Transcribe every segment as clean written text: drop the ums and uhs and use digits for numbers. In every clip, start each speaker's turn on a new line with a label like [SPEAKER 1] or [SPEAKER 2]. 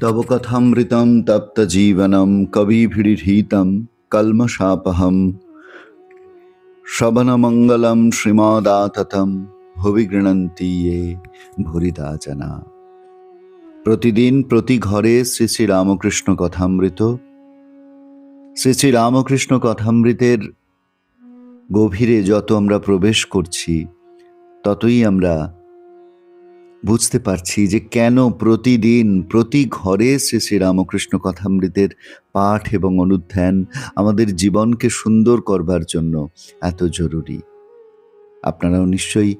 [SPEAKER 1] तव कथामृतं तप्तजीवनं कविभिरीडितं कल्मषापहं श्रवणमङ्गलं श्रीमदाततं भुवि गृह्णन्ति ये भूरिदा जना। প্রতিদিন প্রতি ঘরে শ্রী শ্রী রামকৃষ্ণ কথামৃত। শ্রী শ্রী রামকৃষ্ণ কথামৃতের গভীরে যত আমরা প্রবেশ করছি ততই আমরা বুঝতে পারছি যে কেন প্রতিদিন প্রতি ঘরে শ্রী শ্রী রামকৃষ্ণ কথামৃতের পাঠ এবং অনুধ্যান আমাদের জীবনকে সুন্দর করবার জন্য এত জরুরি। আপনারাও নিশ্চয়ই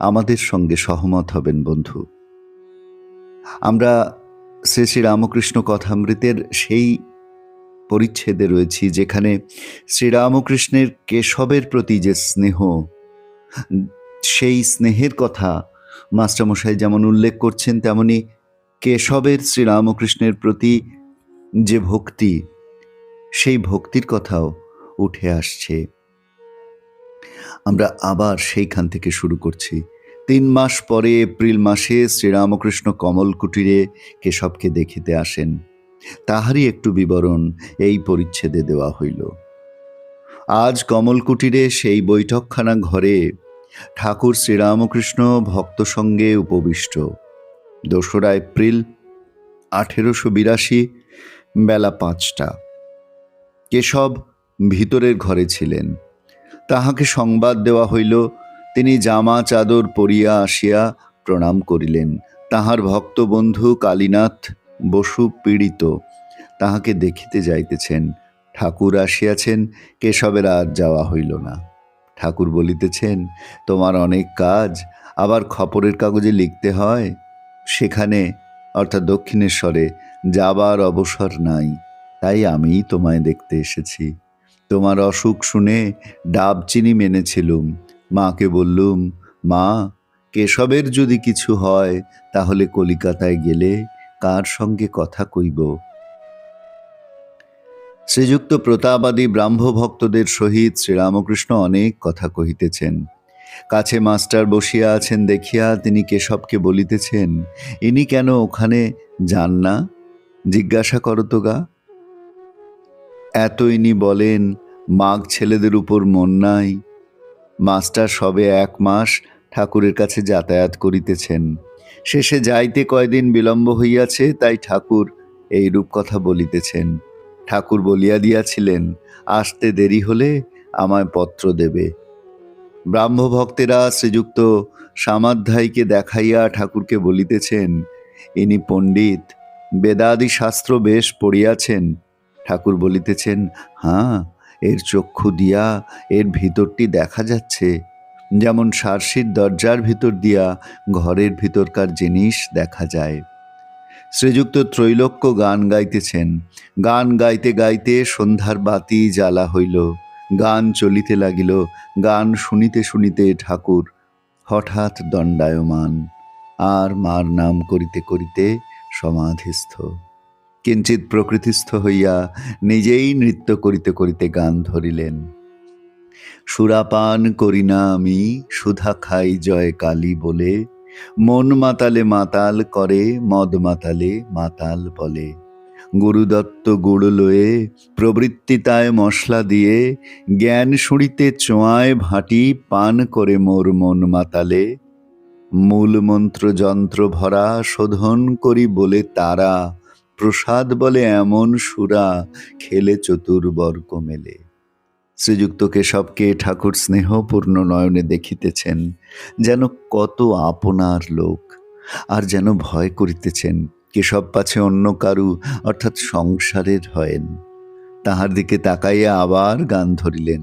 [SPEAKER 1] আমাদের সঙ্গে সহমত হবেন বন্ধু। আমরা শ্রী শ্রী রামকৃষ্ণ কথামৃতের সেই পরিচ্ছেদে রয়েছি যেখানে শ্রীরামকৃষ্ণের কেশবের প্রতি যে স্নেহ, সেই স্নেহের কথা মাস্টারমশাই যেমন উল্লেখ করছেন, তেমনি কেশবের শ্রীরামকৃষ্ণের প্রতি যে ভক্তি, সেই ভক্তির কথাও উঠে আসছে। আমরা আবার সেইখান থেকে শুরু করছি। 3 মাস পরে এপ্রিল মাসে শ্রীরামকৃষ্ণ কমল কুটিরে কেশবকে দেখিতে আসেন। তাহারই একটু বিবরণ এই পরিচ্ছেদে দেওয়া হইল। আজ কমল কুটিরে সেই বৈঠকখানা ঘরে ঠাকুর শ্রীরামকৃষ্ণ ভক্ত সঙ্গে উপবিষ্ট। 2রা এপ্রিল 1882 বেলা 5টা। কেশব ভিতরের ঘরে ছিলেন। তাহাকে সংবাদ দেওয়া হইল। তিনি জামা চাদর পরিয়া আসিয়া প্রণাম করিলেন। তাহার ভক্ত বন্ধু কালীনাথ বসু পীড়িত তাহাকে দেখিতে যাইতেছেন। ঠাকুর আসিয়াছেন, কেশবের আজ যাওয়া হইল না। ঠাকুর বলিতেছেন, তোমার অনেক কাজ, আবার খবরের কাগজে লিখতে হয়, সেখানে অর্থাৎ দক্ষিণেশ্বরে যাবার অবসর নাই, তাই আমিই তোমায় দেখতে এসেছি। তোমার অসুখ শুনে ডাব চিনি মেনেছিলুম। মাকে বললুম, মা, কেশবের যদি কিছু হয় তাহলে কলিকাতায় গেলে কার সঙ্গে কথা কইব? শ্রীযুক্ত প্রতাপাদি ব্রাহ্ম ভক্তদের সহিত শ্রীরামকৃষ্ণ অনেক কথা কহিতেছেন। কাছে মাস্টার বসিয়া আছেন দেখিয়া তিনি কেশবকে বলিতেছেন, ইনি কেন ওখানে যান না? জিজ্ঞাসা করো তো গা। এত ইনি বলেন, মাগ ছেলেদের উপর মন নাই। মাস্টার সবে 1 মাস ঠাকুরের কাছে যাতায়াত করিতেছেন। শেষে যাইতে কয়দিন বিলম্ব হইয়াছে, তাই ঠাকুর এইরূপ কথা বলিতেছেন। ঠাকুর বলিয়া দিয়াছিলেন, আসতে দেরি হলে আমায় পত্র দেবে। ব্রাহ্ম ভক্তেরা শ্রীযুক্ত সামাধ্যায়ীকে দেখাইয়া ঠাকুরকে বলিতেছেন, ইনি পণ্ডিত, বেদাদি শাস্ত্র বেশ পড়িয়াছেন। ঠাকুর বলিতেছেন, হ্যাঁ, এর চক্ষু দিয়া এর ভিতরটি দেখা যাচ্ছে, যেমন সারসির দরজার ভিতর দিয়া ঘরের ভিতরকার জিনিস দেখা যায়। শ্রীযুক্ত ত্রৈলোক্য গান গাইতেছেন। গান গাইতে গাইতে সন্ধ্যার বাতি জ্বালা হইল। গান চলিতে লাগিল। গান শুনিতে শুনিতে ঠাকুর হঠাৎ দণ্ডায়মান, আর মার নাম করিতে করিতে সমাধিস্থ। কিঞ্চিৎ প্রকৃতিস্থ হইয়া নিজেই নৃত্য করিতে করিতে গান ধরিলেন। সুরাপান করি না আমি, সুধা খাই জয় কালী বলে, মন মাতালে মাতাল করে, মদ মাতালে মাতাল বলে। গুরুদত্ত গুড় লয়ে, প্রবৃত্তিতায় মশলা দিয়ে, জ্ঞান শুঁড়িতে চোঁয়ায় ভাটি, পান করে মোর মন মাতালে। মূল মন্ত্র যন্ত্র ভরা, শোধন করি বলে তারা, প্রসাদ বলে এমন সুরা, খেলে চতুর্বর্গ মেলে। শ্রীযুক্ত কেশবকে ঠাকুর স্নেহপূর্ণ নয়নে দেখিতেছেন, যেন কত আপনার লোক, আর যেন ভয় করিতেছেন কেশব পাছে অন্য কারু অর্থাৎ সংসারের হয়েন। তাহার দিকে তাকাইয়া আবার গান ধরিলেন।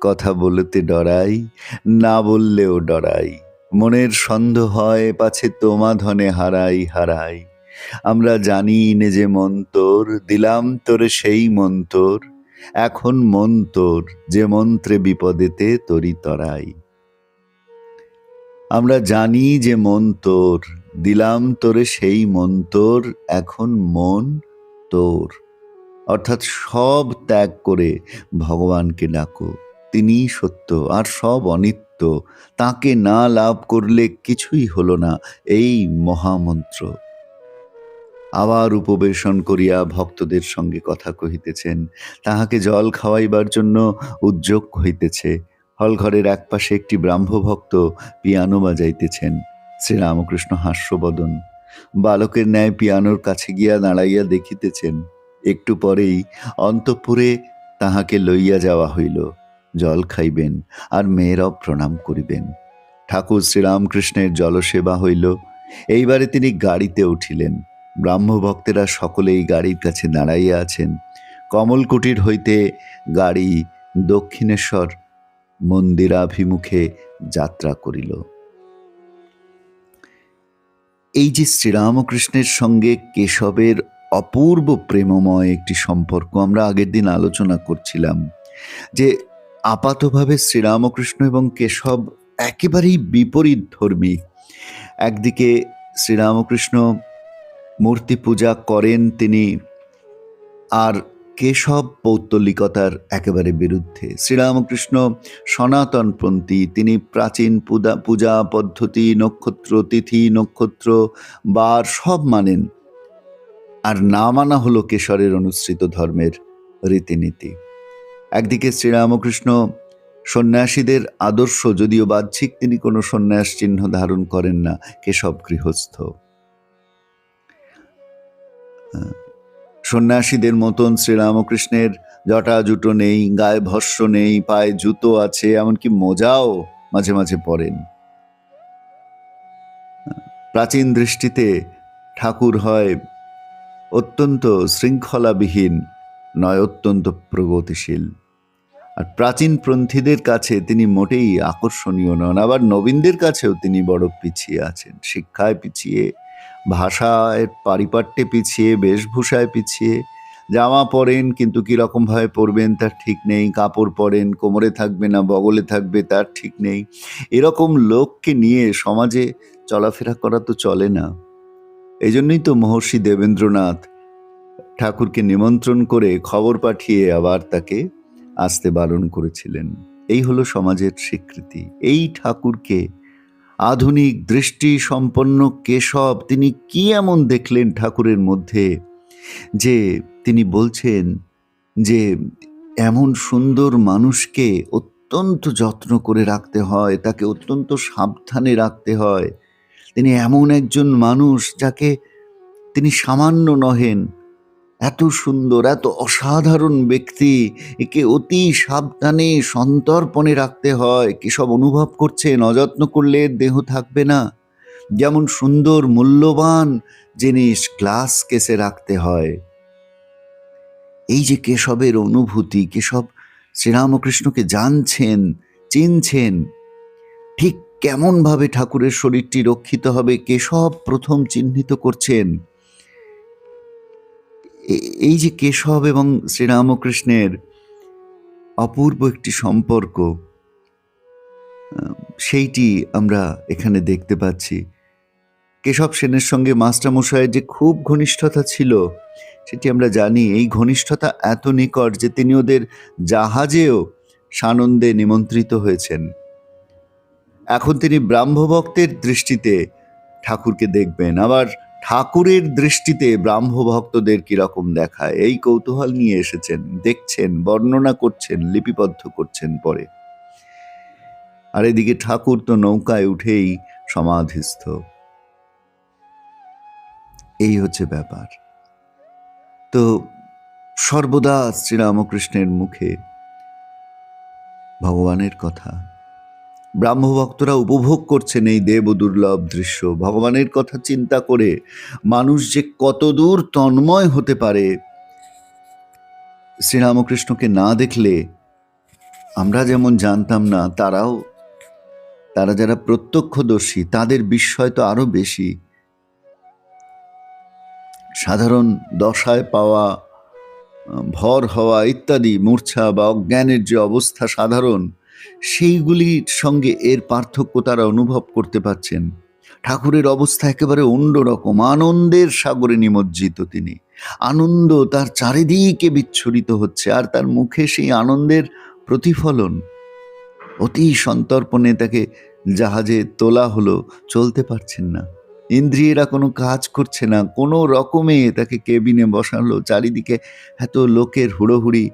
[SPEAKER 1] কথা বলতে ডরাই, না বললেও ডরাই, মনের সন্দেহ হয় পাছে তোমা ধনে হারাই হারাই, আমরা জানি নে যে মন তোর, দিলাম তোরে সেই মন তোর, এখন মন তোর, যে মন্ত্রে বিপদেতে তরি তরাই। আমরা জানি যে মন তোর, দিলাম তোরে সেই মন তোর, এখন মন তোর। অর্থাৎ সব ত্যাগ করে ভগবানকে ডাকো, তিনিই সত্য আর সব অনিত্য, তাকে না লাভ করলে কিছুই হলো না, এই মহামন্ত্র। আবার উপবেশন করিয়া ভক্তদের সঙ্গে কথা কহিতেছেন, তাহাকে জল খাওয়াইবার জন্য উদ্যোগ হইতেছে। হলঘরের একপাশে একটি ব্রাহ্মভক্ত পিয়ানো বাজাইতেছেন। শ্রীরামকৃষ্ণ হাস্যবদন বালকের ন্যায় পিয়ানোর কাছে গিয়া দাঁড়াইয়া দেখিতেছেন। একটু পরেই অন্তঃপুরে তাহাকে লইয়া যাওয়া হইল। জল খাইবেন আর মেয়েরাও প্রণাম করিবেন। ঠাকুর শ্রীরামকৃষ্ণের জলসেবা হইল। এইবারে তিনি গাড়িতে উঠিলেন। ব্রাহ্মভক্তেরা সকলেই গাড়ির কাছে দাঁড়াইয়া আছেন। কমলকুটির হইতে গাড়ি দক্ষিণেশ্বর মন্দিরাভিমুখে যাত্রা করিল। এই যে শ্রীরামকৃষ্ণের সঙ্গে কেশবের অপূর্ব প্রেমময় একটি সম্পর্ক আমরা আগের দিন আলোচনা করছিলাম, যে আপাতভাবে শ্রীরামকৃষ্ণ এবং কেশব একেবারেই বিপরীত ধর্মী। একদিকে শ্রীরামকৃষ্ণ মূর্তি পূজা করেন তিনি, আর কেশব পৌত্তলিকতার একেবারে বিরুদ্ধে। শ্রীরামকৃষ্ণ সনাতনপন্থী, তিনি প্রাচীন পূজা পদ্ধতি, নক্ষত্র তিথি, নক্ষত্র বার সব মানেন, আর না মানা হলো কেশরের অনুসৃত ধর্মের রীতিনীতি। একদিকে শ্রীরামকৃষ্ণ সন্ন্যাসীদের আদর্শ, যদিও বাহ্যিক তিনি কোনো সন্ন্যাস চিহ্ন ধারণ করেন না, কেশব গৃহস্থ। সন্ন্যাসীদের মতন শ্রীরামকৃষ্ণের জটা জুটো নেই, গায়ে ভস্য নেই, পায়ে জুতো আছে, এমনকি মোজাও মাঝে মাঝে পরেন। প্রাচীন দৃষ্টিতে ঠাকুর হয় অত্যন্ত শৃঙ্খলাবিহীন, নয় অত্যন্ত প্রগতিশীল। আর প্রাচীনপন্থীদের কাছে তিনি মোটেই আকর্ষণীয় নন, আবার নবীনদের কাছেও তিনি বড় পিছিয়ে আছেন। শিক্ষায় পিছিয়ে, ভাষায় পারিপাট্যে পিছিয়ে, বেশভূষায় পিছিয়ে। জামা পরেন কিন্তু কীরকমভাবে পরবেন তার ঠিক নেই, কাপড় পরেন কোমরে থাকবে না বগলে থাকবে তার ঠিক নেই। এরকম লোককে নিয়ে সমাজে চলাফেরা করা তো চলে না। এই জন্যই তো মহর্ষি দেবেন্দ্রনাথ ঠাকুরকে নিমন্ত্রণ করে খবর পাঠিয়ে আবার তাকে আসতে বারণ করেছিলেন। এই হলো সমাজের স্বীকৃতি। এই ঠাকুরকে আধুনিক দৃষ্টি সম্পন্ন কেশব তিনি কি এমন দেখলেন ঠাকুরের মধ্যে যে তিনি বলছেন যে এমন সুন্দর মানুষকে অত্যন্ত যত্ন করে রাখতে হয়, তাকে অত্যন্ত সাবধানে রাখতে হয়। তিনি এমন একজন মানুষ যাকে তিনি সামান্য নহেন, এত সুন্দর, এত অসাধারণ ব্যক্তি, একে অতি সাবধানে সন্তর্পণে রাখতে হয়। কেশব অনুভব করছেন অযত্ন করলে দেহ থাকবে না। যেমন সুন্দর মূল্যবান জিনিস গ্লাস কেসে রাখতে হয়। এই যে কেশবের অনুভূতি, কেশব শ্রীরামকৃষ্ণকে জানছেন, চিনছেন, ঠিক কেমনভাবে ঠাকুরের শরীরটি রক্ষিত হবে কেশব প্রথম চিহ্নিত করছেন। এই যে কেশব এবং শ্রীরামকৃষ্ণের অপূর্ব একটি সম্পর্ক, সেইটি আমরা এখানে দেখতে পাচ্ছি। কেশব সেনের সঙ্গে মাস্টারমশাইয়ের যে খুব ঘনিষ্ঠতা ছিল সেটি আমরা জানি। এই ঘনিষ্ঠতা এত নিকট যে তিনি ওদের জাহাজেও সানন্দে নিমন্ত্রিত হয়েছেন। এখন তিনি ব্রাহ্মভক্তের দৃষ্টিতে ঠাকুরকে দেখবেন, আবার ঠাকুরের দৃষ্টিতে ব্রাহ্মভক্তদের কিরকম দেখায়, এই কৌতূহল নিয়ে এসেছেন, দেখছেন, বর্ণনা করছেন, লিপিবদ্ধ করছেন পরে। আর এদিকে ঠাকুর তো নৌকায় উঠেই সমাধিস্থ। এই হচ্ছে ব্যাপার। তো সর্বদা শ্রীরামকৃষ্ণের মুখে ভগবানের কথা। ব্রাহ্মভক্তরা উপভোগ করছেন এই দেব দুর্লভ দৃশ্য। ভগবানের কথা চিন্তা করে মানুষ যে কতদূর তন্ময় হতে পারে, শ্রীরামকৃষ্ণকে না দেখলে আমরা যেমন জানতাম না, তারা যারা প্রত্যক্ষদর্শী তাদের বিস্ময় তো আরো বেশি। সাধারণ দশায় পাওয়া ভর হওয়া ইত্যাদি, মূর্ছা বা অজ্ঞানের যে অবস্থা সাধারণ, সেইগুলির সঙ্গে এর পার্থক্য তারা অনুভব করতে পারছেন। ঠাকুরের অবস্থা একেবারে অন্যরকম, আনন্দের সাগরে নিমজ্জিত তিনি। আনন্দ তার চারিদিকে বিচ্ছুরিত হচ্ছে, আর তার মুখে সেই আনন্দের প্রতিফলন। অতি সন্তর্পণে তাকে জাহাজে তোলা হলো, চলতে পারছেন না, ইন্দ্রিয়েরা কোনো কাজ করছে না, কোনো রকমে তাকে কেবিনে বসালো। চারিদিকে এত লোকের হুড়োহুড়ি।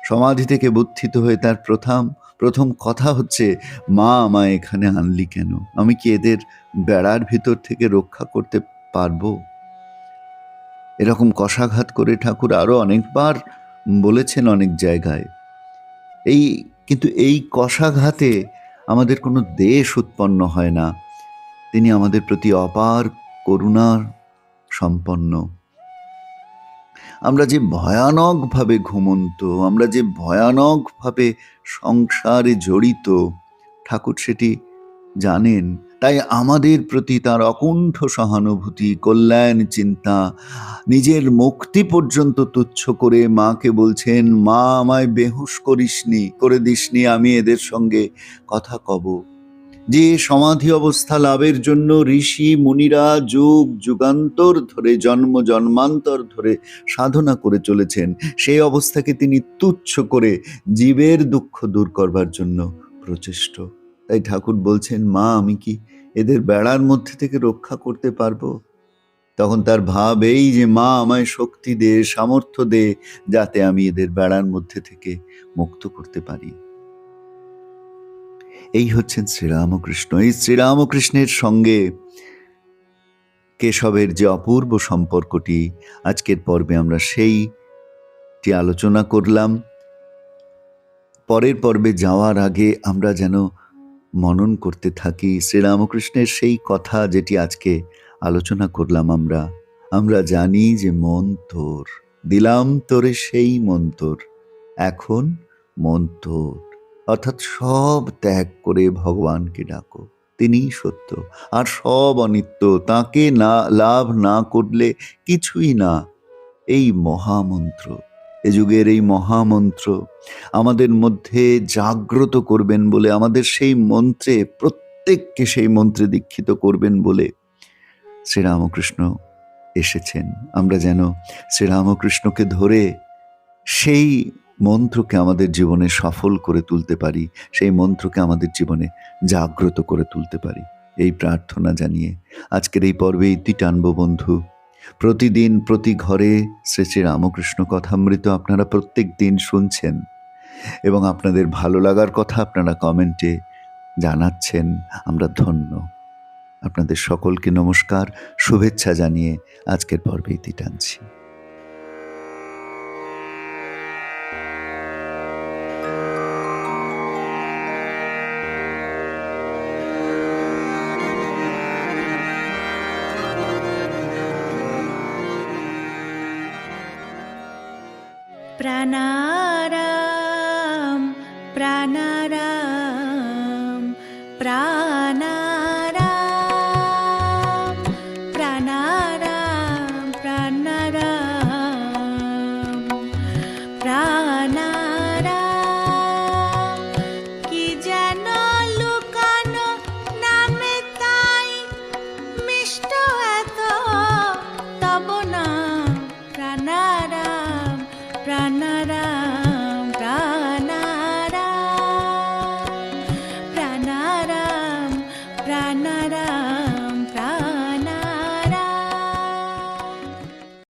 [SPEAKER 1] সমাধি থেকে বুদ্ধিত হয়ে তার প্রথম কথা হচ্ছে, মা আমায় এখানে আনলি কেন? আমি কি এদের বেড়ার ভিতর থেকে রক্ষা করতে পারবো? এরকম কষাঘাত করে ঠাকুর আরো অনেকবার বলেছেন অনেক জায়গায়। কিন্তু এই কষাঘাতে আমাদের কোনো দেশ উৎপন্ন হয় না। তিনি আমাদের প্রতি অপার করুণার সম্পন্ন। আমরা যে ভয়ানকভাবে ঘুমন্ত, আমরা যে ভয়ানকভাবে সংসারে জড়িত, ঠাকুর সেটি জানেন। তাই আমাদের প্রতি তার অকুণ্ঠ সহানুভূতি, কল্যাণ চিন্তা, নিজের মুক্তি পর্যন্ত তুচ্ছ করে মাকে বলছেন, মা আমায় বেহুশ করে দিসনি, আমি এদের সঙ্গে কথা কব। যে সমাধি অবস্থা লাভের জন্য ঋষি মুনিরা যুগ যুগান্তর ধরে, জন্ম জন্মান্তর ধরে সাধনা করে চলেছেন, সেই অবস্থাকে তিনি তুচ্ছ করে জীবের দুঃখ দূর করবার জন্য প্রচেষ্ট। তাই ঠাকুর বলছেন, মা আমি কি এদের বেড়ার মধ্যে থেকে রক্ষা করতে পারবো? তখন তার ভাব এই যে, মা আমায় শক্তি দে, সামর্থ্য দে, যাতে আমি এদের বেড়ার মধ্যে থেকে মুক্ত করতে পারি। এই হচ্ছেন শ্রীরামকৃষ্ণ। এই শ্রীরামকৃষ্ণের সঙ্গে কেশবের যে অপূর্ব সম্পর্কটি, আজকের পর্বে আমরা সেইটি আলোচনা করলাম। পরের পর্বে যাওয়ার আগে আমরা যেন মনন করতে থাকি শ্রীরামকৃষ্ণের সেই কথা যেটি আজকে আলোচনা করলাম। আমরা জানি যে মন তোর, দিলাম তোরে সেই মন তোর, এখন মন তোর। অর্থাৎ সব ত্যাগ করে ভগবানকে ডাকো, তিনিই সত্য, আর সব অনিত্য, তাকে না লাভ না করলে কিছুই না। এই মহামন্ত্র, এ যুগের এই মহামন্ত্র আমাদের মধ্যে জাগ্রত করবেন বলে, আমাদের সেই মন্ত্রে, প্রত্যেককে সেই মন্ত্রে দীক্ষিত করবেন বলে শ্রীরামকৃষ্ণ এসেছেন। আমরা যেন শ্রীরামকৃষ্ণকে ধরে সেই মন্ত্রকে আমাদের জীবনে সফল করে তুলতে পারি, সেই মন্ত্রকে আমাদের জীবনে জাগ্রত করে তুলতে পারি, এই প্রার্থনা জানিয়ে আজকের এই পর্বে ইতি টানব বন্ধু। প্রতিদিন প্রতি ঘরে শ্রী শ্রী রামকৃষ্ণ কথামৃত আপনারা প্রত্যেক দিন শুনছেন এবং আপনাদের ভালো লাগার কথা আপনারা কমেন্টে জানাচ্ছেন। আমরা ধন্য। আপনাদের সকলকে নমস্কার, শুভেচ্ছা জানিয়ে আজকের পর্বে ইতি টানছি।
[SPEAKER 2] प्राणाराम प्राणाराम प्राणाराम।